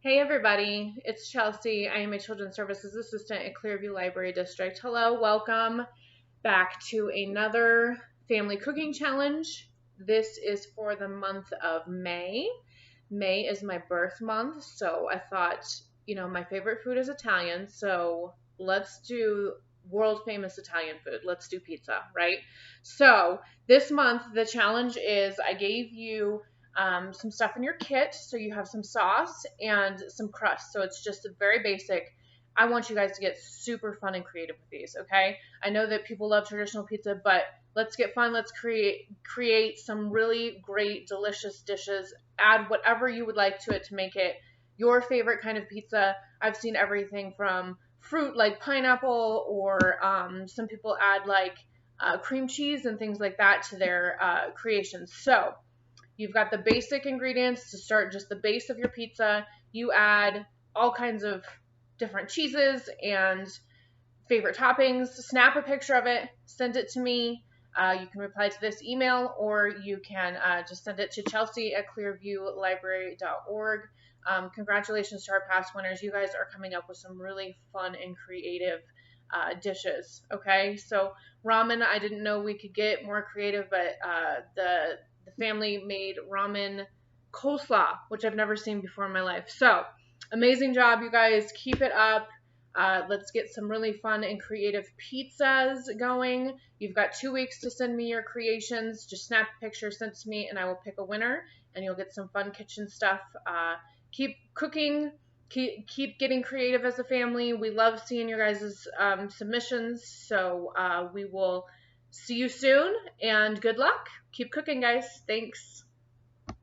Hey everybody, it's Chelsea. I am a Children's Services Assistant at Clearview Library District. Hello, welcome back to another family cooking challenge. This is for the month of May. May is my birth month, so I thought, my favorite food is Italian, so let's do world famous Italian food. Let's do pizza, right? So this month, the challenge is I gave you some stuff in your kit. So you have some sauce and some crust. So it's just a very basic. I want you guys to get super fun and creative with these, okay? I know that people love traditional pizza, but let's get fun. Let's create some really great, delicious dishes. Add whatever you would like to it to make it your favorite kind of pizza. I've seen everything from fruit like pineapple, or some people add like cream cheese and things like that to their creations. So you've got the basic ingredients to start just the base of your pizza. You add all kinds of different cheeses and favorite toppings. Snap a picture of it, send it to me. You can reply to this email, or you can just send it to Chelsea at clearviewlibrary.org. Congratulations to our past winners. You guys are coming up with some really fun and creative dishes. Okay, so ramen, I didn't know we could get more creative, but the family made ramen coleslaw, which I've never seen before in my life. So amazing job, you guys. Keep it up. Let's get some really fun and creative pizzas going. You've got 2 weeks to send me your creations. Just snap a picture, send it to me, and I will pick a winner, and you'll get some fun kitchen stuff. Keep cooking. Keep getting creative as a family. We love seeing your guys' submissions, so we will see you soon, and good luck. Keep cooking, guys. Thanks.